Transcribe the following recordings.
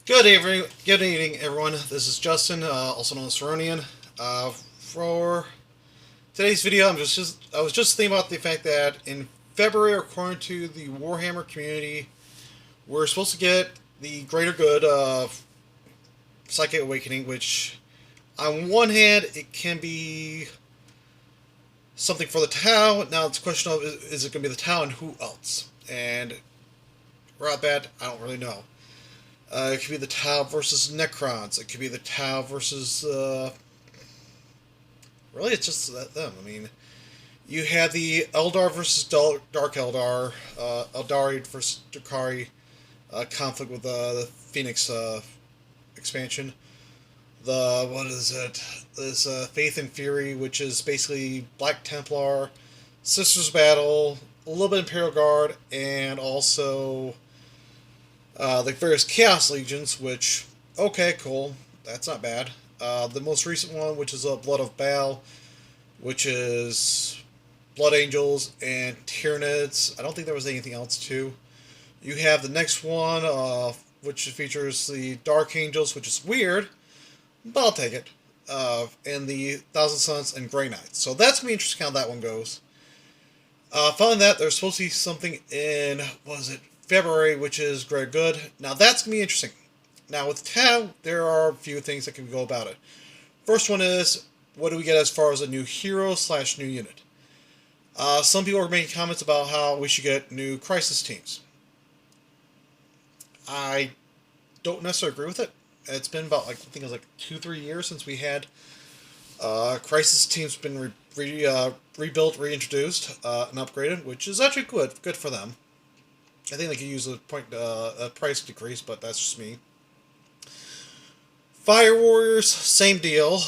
Good evening, everyone. This is Justin, also known as Saronian. For today's video, I was just thinking about the fact that in February, according to the Warhammer community, we're supposed to get the Greater Good Psychic Awakening, which, on one hand, it can be something for the town. Now it's a question of is it going to be the town and who else? And right off the bat, I don't really know. It could be the Tau versus Necrons. It could be the Tau versus. Really, it's just them. I mean, you had the Eldar versus Dark Eldar, Eldari versus Drakari conflict with the Phoenix expansion. What is it? This Faith and Fury, which is basically Black Templar, Sisters Battle, a little bit Imperial Guard, and also the various Chaos Legions, which, okay, cool, that's not bad. The most recent one, which is Blood of Baal, which is Blood Angels and Tyranids. I don't think there was anything else, too. You have the next one, which features the Dark Angels, which is weird, but I'll take it. And the Thousand Suns and Grey Knights. So that's going to be interesting how that one goes. Following that, there's supposed to be something in, what is it, February, which is Great Good. Now that's going to be interesting. Now with Tau, there are a few things that can go about it. First one is, what do we get as far as a new hero / new unit? Some people are making comments about how we should get new crisis teams. I don't necessarily agree with it. It's been about, I think it was 2-3 years since we had crisis teams been rebuilt, reintroduced, and upgraded, which is actually good for them. I think they could use a price decrease, but that's just me. Fire Warriors, same deal.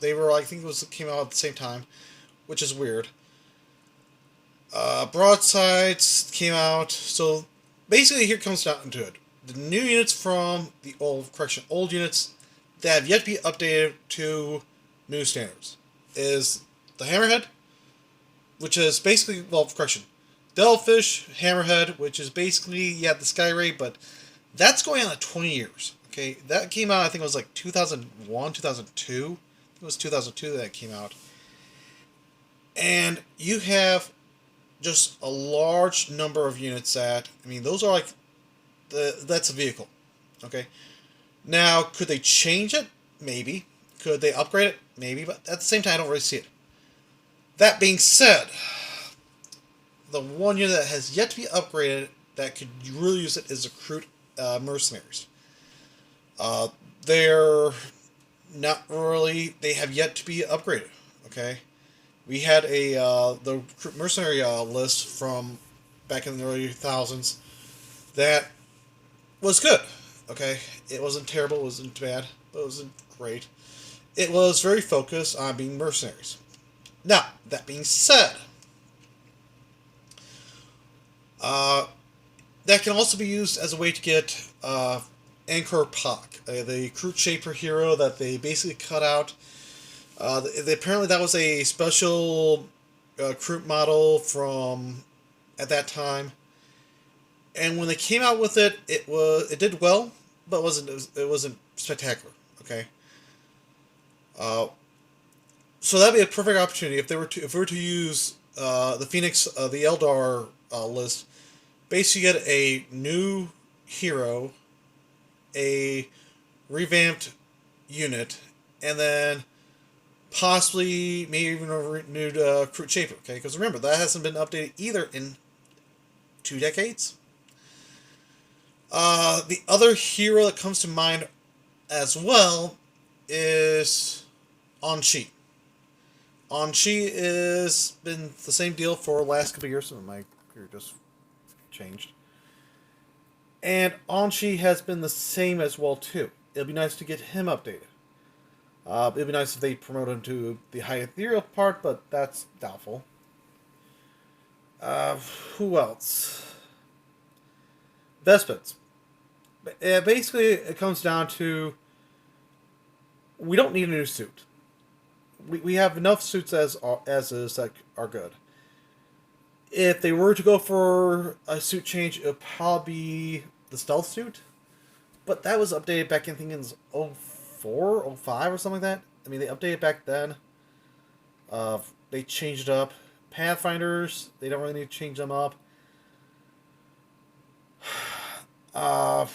They were, I think came out at the same time, which is weird. Broadsides came out, so basically here comes down to it. The new units from the old units that have yet to be updated to new standards is the Hammerhead, which is basically, Devilfish, Hammerhead, which is basically, the Skyray, but that's going on 20 years. Okay, that came out, I think it was 2001, 2002. I think it was 2002 that came out. And you have just a large number of units that, I mean, those are that's a vehicle. Okay. Now, could they change it? Maybe. Could they upgrade it? Maybe, but at the same time, I don't really see it. That being said, the one unit that has yet to be upgraded that could really use it is the Kroot Mercenaries. They're not really. They have yet to be upgraded. Okay, we had the Kroot Mercenary list from back in the early 2000s that was good. Okay, it wasn't terrible. It wasn't bad. But it wasn't great. It was very focused on being mercenaries. Now, that being said, that can also be used as a way to get Anghkor Prok, the Kroot Shaper hero that they basically cut out. Apparently that was a special Kroot model from at that time, and when they came out with it, it did well, but it wasn't spectacular. Okay. So that'd be a perfect opportunity if we were to use the Phoenix, the Eldar list. Basically, you get a new hero, a revamped unit, and then possibly maybe even a renewed Kroot Shaper. Okay, because remember that hasn't been updated either in 2 decades. The other hero that comes to mind as well is Aun'shi. Aun'shi has been the same deal for the last couple of years. So my computer just changed. And Aun'shi has been the same as well, too. It'd be nice to get him updated. It'd be nice if they promote him to the high ethereal part, but that's doubtful. Who else? Vespens. Basically, it comes down to we don't need a new suit. We have enough suits as is that are good. If they were to go for a suit change, it would probably be the stealth suit. But that was updated back in, I think, in 04, 05 or something like that. I mean, they updated back then. They changed it up. Pathfinders, they don't really need to change them up. Yeah,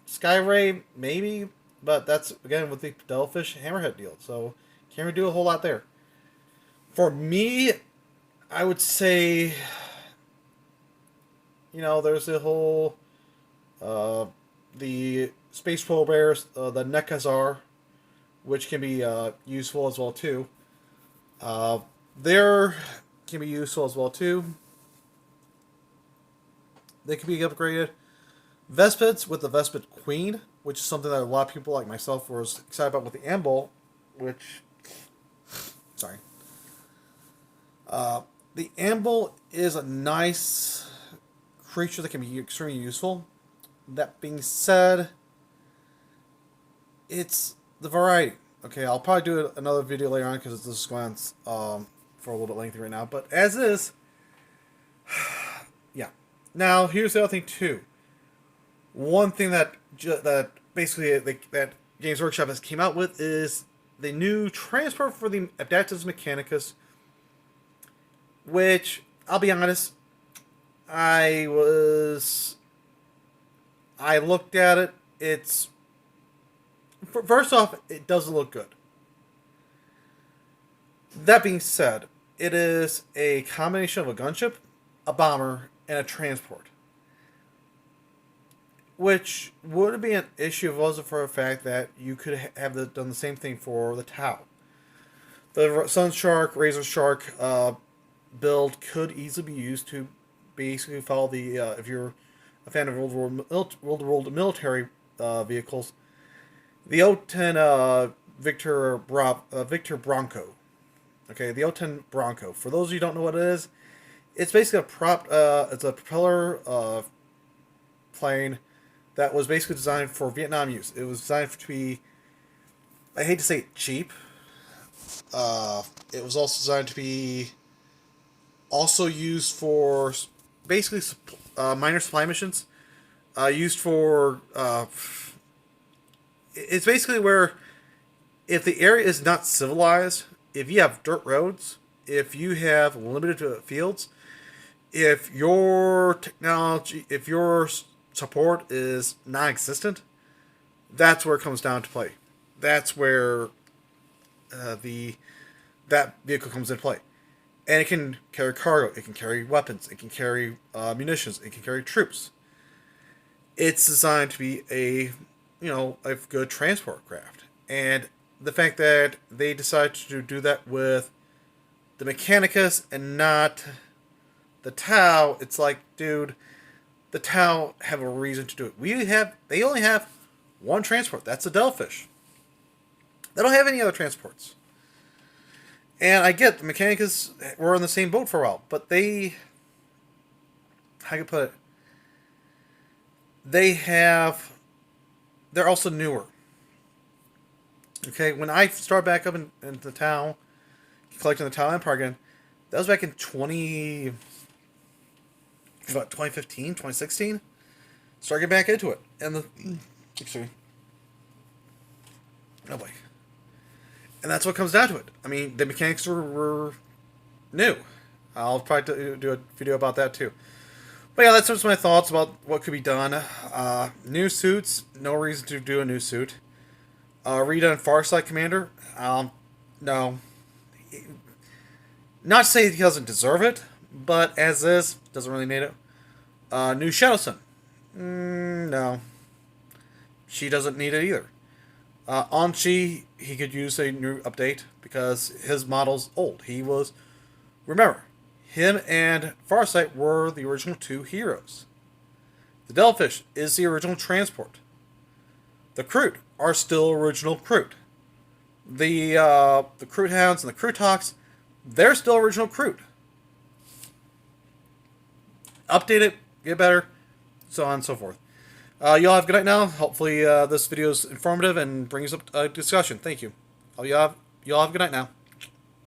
Skyray, maybe, but that's, again, with the Devilfish Hammerhead deal, so can't really do a whole lot there. For me, I would say, there's the whole, the Space Polar Bears, the Nekazar, which can be useful as well, too. They can be useful as well, too. They can be upgraded. Vespids with the Vespid Queen, which is something that a lot of people like myself was excited about with the Amble, which... Sorry. The Amble is a nice creature that can be extremely useful. That being said, it's the variety. Okay, I'll probably do another video later on because this is going on for a little bit lengthy right now. But as is, yeah. Now, here's the other thing, too. One thing that basically that Games Workshop has came out with is the new transport for the Adeptus Mechanicus, which, I'll be honest, I looked at it. It's, first off, it doesn't look good. That being said, it is a combination of a gunship, a bomber, and a transport. Which would be an issue if it wasn't for the fact that you could have done the same thing for the Tau. The Sun Shark, Razor Shark build could easily be used to basically follow the, if you're a fan of World military vehicles, the O-10 Victor Bronco. Okay, the O-10 Bronco. For those of you who don't know what it is, it's basically it's a propeller plane that was basically designed for Vietnam use. It was designed to be, I hate to say it, cheap. It was also designed to be also used for basically minor supply missions. Used for, it's basically where if the area is not civilized, if you have dirt roads, if you have limited fields, if your technology, if your support is non-existent, that's where it comes down to play. That's where that vehicle comes into play. And it can carry cargo, it can carry weapons, it can carry munitions, it can carry troops. It's designed to be a good transport craft. And the fact that they decided to do that with the Mechanicus and not the Tau, it's like, dude, the Tau have a reason to do it. They only have one transport. That's the Devilfish. They don't have any other transports. And I get the Mechanicus were in the same boat for a while, but how can I put it? They're also newer. Okay, when I started back up in the Tau, collecting the Tau Empire again, that was back in 2015, 2016. Started getting back into it. And oh boy. And that's what comes down to it. I mean, the mechanics were new. I'll probably do a video about that too. But yeah, that's just my thoughts about what could be done. New suits, no reason to do a new suit. Redone Farsight Commander, no. Not to say he doesn't deserve it, but as is, doesn't really need it. New Shadow Sun, no. She doesn't need it either. Aun'shi, he could use a new update because his model's old. Remember, him and Farsight were the original two heroes. The Devilfish is the original transport. The Kroot are still original Kroot. The Kroot Hounds and the Krootox, they're still original Kroot. Update it, get better, so on and so forth. Y'all have a good night now. Hopefully this video is informative and brings up a discussion. Thank you. Y'all have a good night now.